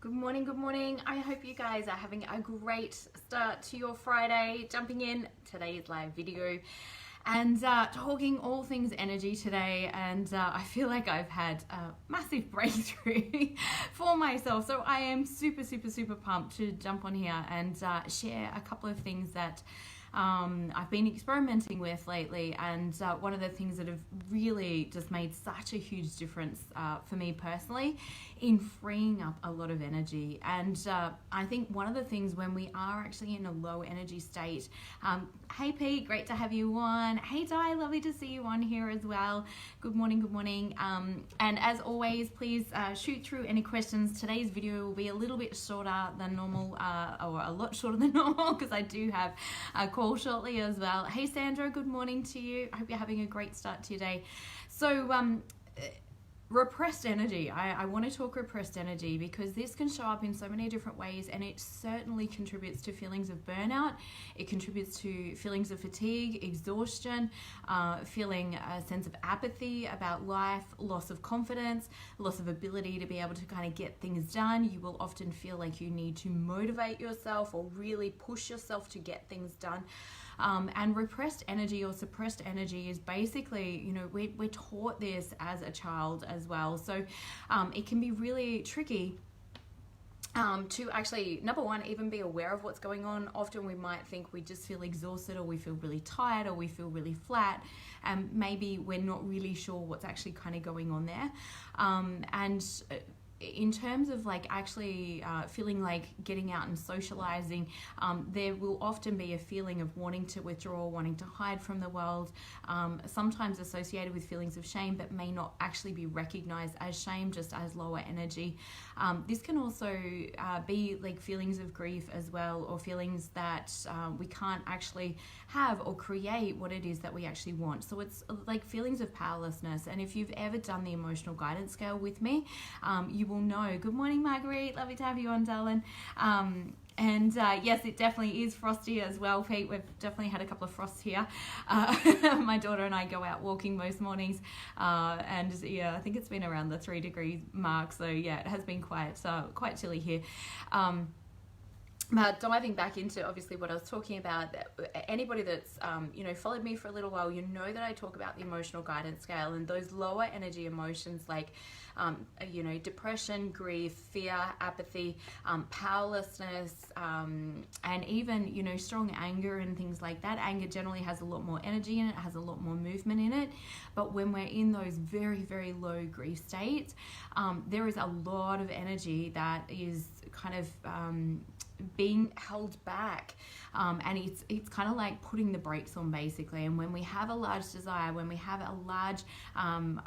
Good morning, good morning. I hope you guys are having a great start to your Friday. Jumping in today's live video and talking all things energy today. And I feel like I've had a massive breakthrough for myself. So I am super pumped to jump on here and share a couple of things that I've been experimenting with lately, and one of the things that have really just made such a huge difference for me personally in freeing up a lot of energy. And I think one of the things when we are actually in a low energy state, hey Pete, great to have you on. Hey Di, lovely to see you on here as well. Good morning, good morning. And as always, please shoot through any questions. Today's video will be a little bit shorter than normal, or a lot shorter than normal, because I do have a call shortly as well. Hey Sandra, good morning to you. I hope you're having a great start to your day. So repressed energy. I want to talk repressed energy because this can show up in so many different ways, and it certainly contributes to feelings of burnout. It contributes to feelings of fatigue, exhaustion, feeling a sense of apathy about life, loss of confidence, loss of ability to be able to kind of get things done. You will often feel like you need to motivate yourself or really push yourself to get things done. And repressed energy or suppressed energy is basically, you know, we're taught this as a child as well. So it can be really tricky to actually, number one, even be aware of what's going on. Often we might think we just feel exhausted, or we feel really tired, or we feel really flat, and maybe we're not really sure what's actually kind of going on there. And in terms of like actually feeling like getting out and socializing, there will often be a feeling of wanting to withdraw, wanting to hide from the world, sometimes associated with feelings of shame, but may not actually be recognized as shame, just as lower energy. This can also be like feelings of grief as well, or feelings that we can't actually have or create what it is that we actually want. So it's like feelings of powerlessness. And if you've ever done the emotional guidance scale with me, you will know. Good morning, Marguerite. Lovely to have you on, darling. And yes, it definitely is frosty as well, Pete. We've definitely had a couple of frosts here. My daughter and I go out walking most mornings, and yeah, I think it's been around the 3 degree mark. So yeah, it has been quite chilly here. But diving back into obviously what I was talking about, anybody that's followed me for a little while, you know that I talk about the emotional guidance scale, and those lower energy emotions like depression, grief, fear, apathy, powerlessness, and even strong anger and things like that. Anger generally has a lot more energy in it, has a lot more movement in it. But when we're in those very low grief states, there is a lot of energy that is kind of being held back, and it's kind of like putting the brakes on basically. And when we have a large desire, when we have a large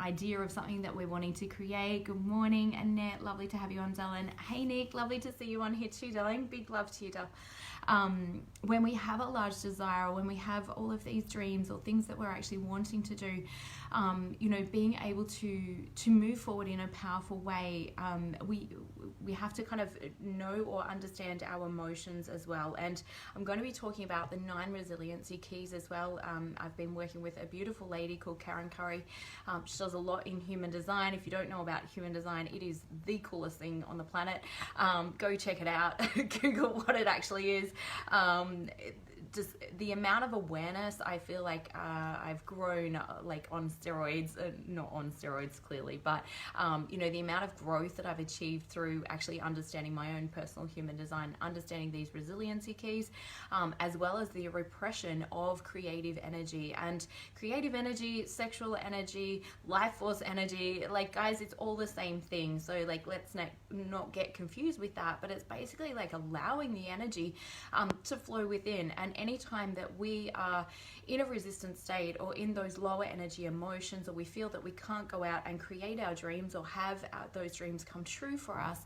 idea of something that we're wanting to create. Good morning, Annette, lovely to have you on, darling. Hey Nick, lovely to see you on here too, darling. Big love to you, darling. When we have a large desire, when we have all of these dreams or things that we're actually wanting to do, being able to move forward in a powerful way, we have to kind of know or understand our emotions as well. And I'm going to be talking about the 9 resiliency keys as well. I've been working with a beautiful lady called Karen Curry. She does a lot in human design. If you don't know about human design, it is the coolest thing on the planet. Go check it out. Google what it actually is. Just the amount of awareness, I feel like I've grown like on steroids, not on steroids clearly, but the amount of growth that I've achieved through actually understanding my own personal human design, understanding these resiliency keys, as well as the repression of creative energy. And creative energy, sexual energy, life force energy, like guys, it's all the same thing. So like, let's not get confused with that, but it's basically like allowing the energy to flow within. And anytime that we are in a resistant state or in those lower energy emotions, or we feel that we can't go out and create our dreams or have those dreams come true for us,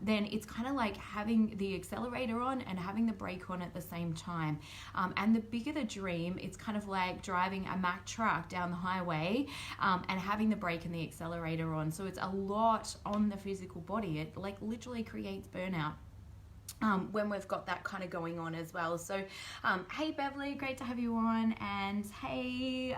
then it's kind of like having the accelerator on and having the brake on at the same time. And the bigger the dream, it's kind of like driving a Mack truck down the highway and having the brake and the accelerator on. So it's a lot on the physical body. It like literally creates burnout when we've got that kind of going on as well. So hey Beverly, great to have you on. And hey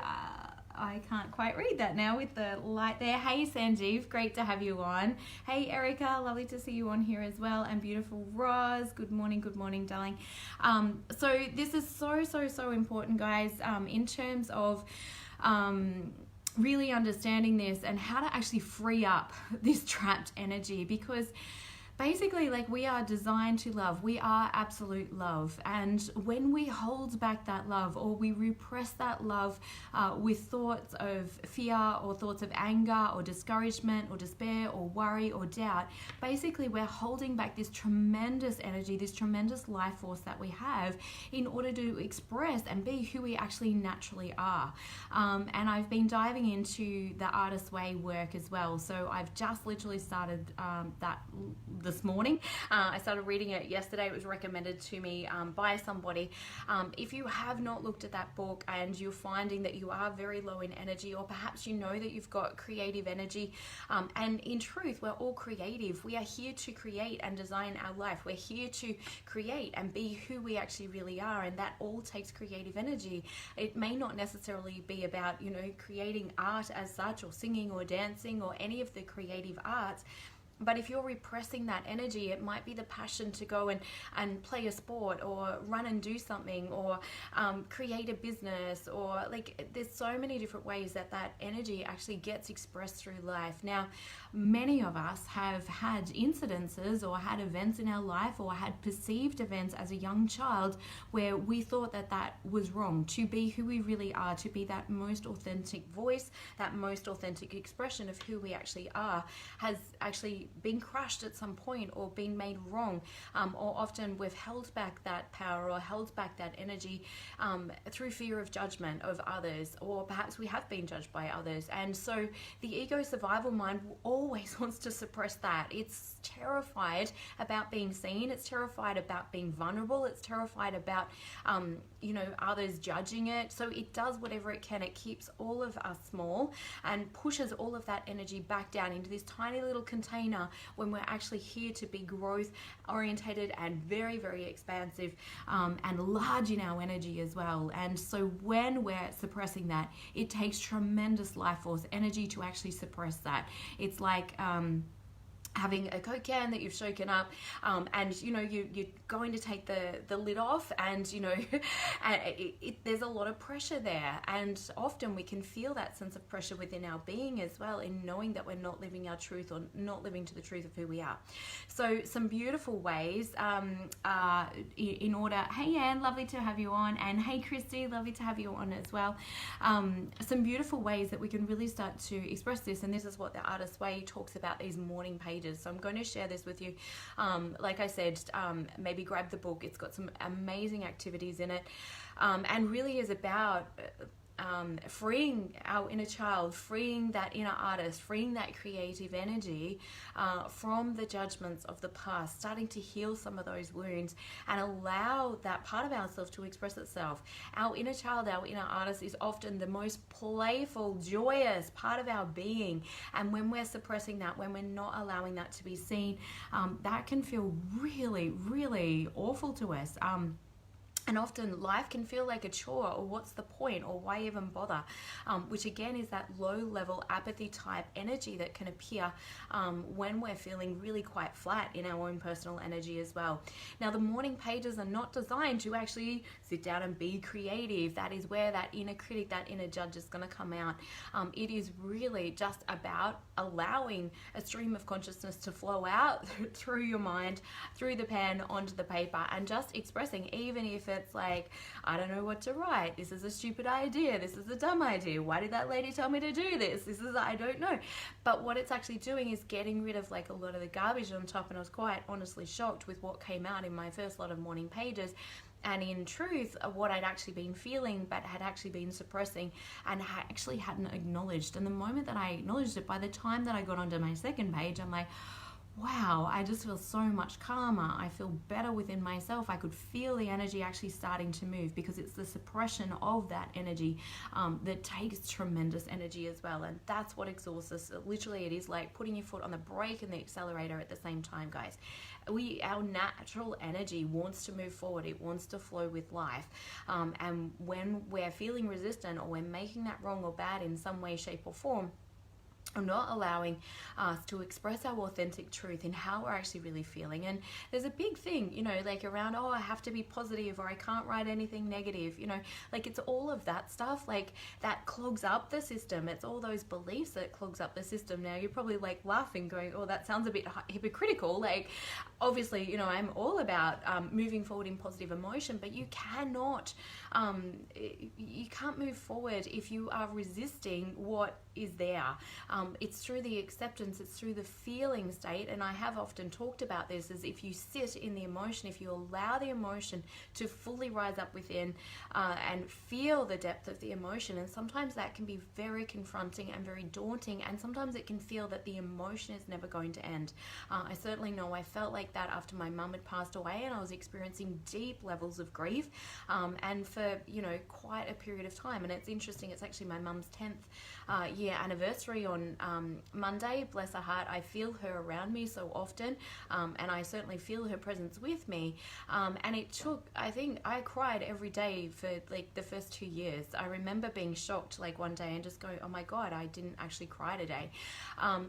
I can't quite read that now with the light there. Hey Sanjeev, great to have you on. Hey Erica, lovely to see you on here as well. And beautiful Roz, good morning, darling. So this is so important, guys, in terms of really understanding this and how to actually free up this trapped energy, because basically, like, we are designed to love. We are absolute love. And when we hold back that love, or we repress that love with thoughts of fear or thoughts of anger or discouragement or despair or worry or doubt, basically we're holding back this tremendous energy, this tremendous life force that we have in order to express and be who we actually naturally are. And I've been diving into the Artist Way work as well. So I've just literally started that this morning. I started reading it yesterday. It was recommended to me by somebody. If you have not looked at that book and you're finding that you are very low in energy, or perhaps you know that you've got creative energy, and in truth, we're all creative. We are here to create and design our life. We're here to create and be who we actually really are, and that all takes creative energy. It may not necessarily be about, you know, creating art as such, or singing or dancing or any of the creative arts. But if you're repressing that energy, it might be the passion to go and play a sport, or run and do something, or create a business, or like, there's so many different ways that that energy actually gets expressed through life. Now, many of us have had incidences or had events in our life, or had perceived events as a young child where we thought that that was wrong. To be who we really are, to be that most authentic voice, that most authentic expression of who we actually are, has actually been crushed at some point, or been made wrong, or often we've held back that power or held back that energy through fear of judgment of others, or perhaps we have been judged by others. And so the ego survival mind always wants to suppress that. It's terrified about being seen. It's terrified about being vulnerable. It's terrified about others judging it. So it does whatever it can. It keeps all of us small and pushes all of that energy back down into this tiny little container, when we're actually here to be growth orientated and very, very expansive, and large in our energy as well. And so when we're suppressing that, it takes tremendous life force energy to actually suppress that. It's like having a Coke can that you've shaken up, and you're going to take the lid off, and there's a lot of pressure there, and often we can feel that sense of pressure within our being as well, in knowing that we're not living our truth, or not living to the truth of who we are. So some beautiful ways in order. Hey Anne, lovely to have you on, and hey Christy, lovely to have you on as well. Some beautiful ways that we can really start to express this, and this is what the Artist Way talks about, these morning pages. So I'm going to share this with you. Like I said, maybe grab the book. It's got some amazing activities in it, and really is about freeing our inner child, freeing that inner artist, freeing that creative energy from the judgments of the past, starting to heal some of those wounds and allow that part of ourselves to express itself. Our inner child, our inner artist, is often the most playful, joyous part of our being. And when we're suppressing that, when we're not allowing that to be seen, that can feel really, really awful to us. And often life can feel like a chore, or what's the point, or why even bother, which again is that low level apathy type energy that can appear when we're feeling really quite flat in our own personal energy as well. Now, the morning pages are not designed to actually sit down and be creative. That is where that inner critic, that inner judge is going to come out. It is really just about allowing a stream of consciousness to flow out through your mind, through the pen, onto the paper, and just expressing, even if it's like, I don't know what to write, this is a stupid idea, this is a dumb idea, why did that lady tell me to do this, I don't know. But what it's actually doing is getting rid of like a lot of the garbage on top, and I was quite honestly shocked with what came out in my first lot of morning pages. And in truth, what I'd actually been feeling, but had actually been suppressing and actually hadn't acknowledged. And the moment that I acknowledged it, by the time that I got onto my second page, I'm like, wow, I just feel so much calmer. I feel better within myself. I could feel the energy actually starting to move, because it's the suppression of that energy that takes tremendous energy as well. And that's what exhausts us. Literally, it is like putting your foot on the brake and the accelerator at the same time, guys. Our natural energy wants to move forward. It wants to flow with life. And when we're feeling resistant, or we're making that wrong or bad in some way, shape, or form, I'm not allowing us to express our authentic truth in how we're actually really feeling. And there's a big thing, like around, oh, I have to be positive, or I can't write anything negative, like it's all of that stuff, like that clogs up the system. It's all those beliefs that clogs up the system. Now you're probably like laughing, going, oh, that sounds a bit hypocritical. Like, obviously, I'm all about moving forward in positive emotion, but you cannot, you can't move forward if you are resisting what is there. It's through the acceptance, it's through the feeling state. And I have often talked about this, is if you sit in the emotion, if you allow the emotion to fully rise up within and feel the depth of the emotion. And sometimes that can be very confronting and very daunting, and sometimes it can feel that the emotion is never going to end. I certainly know I felt like that after my mum had passed away, and I was experiencing deep levels of grief, and for quite a period of time. And it's interesting, it's actually my mum's 10th year anniversary on Monday. Bless her heart, I feel her around me so often, and I certainly feel her presence with me, and it took, I think I cried every day for like the first 2 years. I remember being shocked like one day and just going, oh my god, I didn't actually cry today.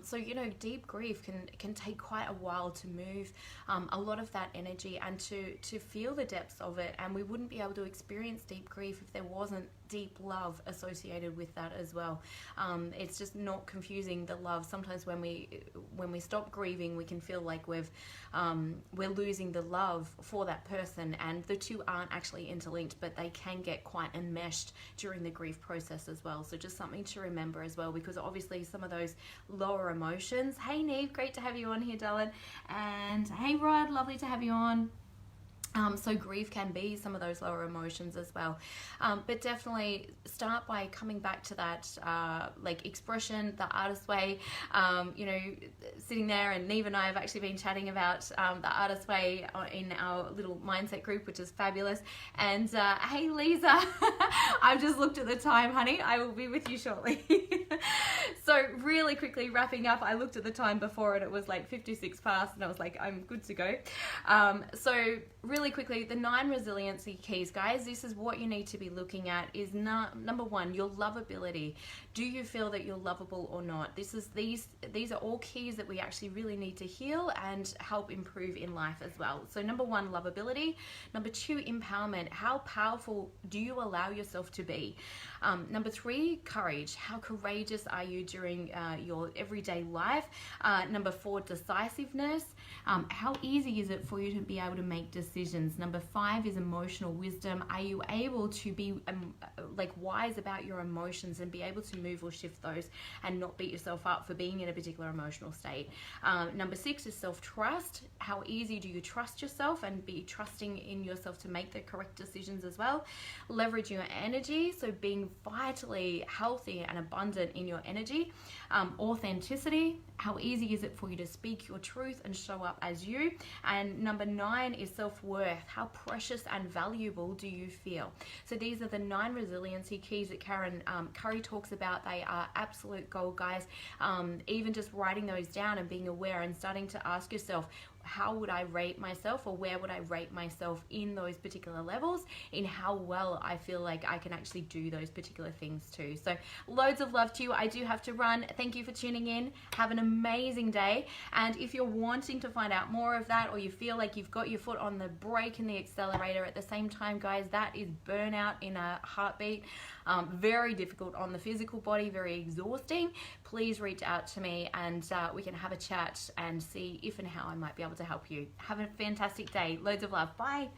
So deep grief can take quite a while to move a lot of that energy, and to feel the depths of it. And we wouldn't be able to experience deep grief if there wasn't deep love associated with that as well. It's just not confusing the love. Sometimes when we stop grieving, we can feel like we're losing the love for that person, and the two aren't actually interlinked, but they can get quite enmeshed during the grief process as well. So just something to remember as well, because obviously some of those lower emotions. Hey Neve, great to have you on here, darling. And hey Rod, lovely to have you on. So grief can be some of those lower emotions as well, but definitely start by coming back to that like expression, the artist way. Sitting there, and Neve and I have actually been chatting about the artist way in our little mindset group, which is fabulous. And hey Lisa, I've just looked at the time, honey, I will be with you shortly. So really quickly wrapping up, I looked at the time before and it was like 56 past, and I was like, I'm good to go. So really quickly, the 9 resiliency keys, guys. This is what you need to be looking at. Is number 1, your lovability. Do you feel that you're lovable or not? These are all keys that we actually really need to heal and help improve in life as well. So number 1, lovability. Number 2, empowerment. How powerful do you allow yourself to be? Number 3, courage. How courageous are you during your everyday life? Number 4, decisiveness. How easy is it for you to be able to make decisions? Number 5 is emotional wisdom. Are you able to be like wise about your emotions and be able to move or shift those and not beat yourself up for being in a particular emotional state? Number 6 is self-trust. How easy do you trust yourself and be trusting in yourself to make the correct decisions as well? Leverage your energy, so being vitally healthy and abundant in your energy. Authenticity. How easy is it for you to speak your truth and show up as you? And number 9 is self-worth. How precious and valuable do you feel? So these are the 9 resiliency keys that Karen Curry talks about. They are absolute gold, guys. Even just writing those down and being aware and starting to ask yourself, how would I rate myself, or where would I rate myself in those particular levels, in how well I feel like I can actually do those particular things too. So loads of love to you. I do have to run. Thank you for tuning in. Have an amazing day. And if you're wanting to find out more of that, or you feel like you've got your foot on the brake and the accelerator at the same time, guys, that is burnout in a heartbeat. Very difficult on the physical body, very exhausting. Please reach out to me, and we can have a chat and see if and how I might be able to help you. Have a fantastic day. Loads of love. Bye.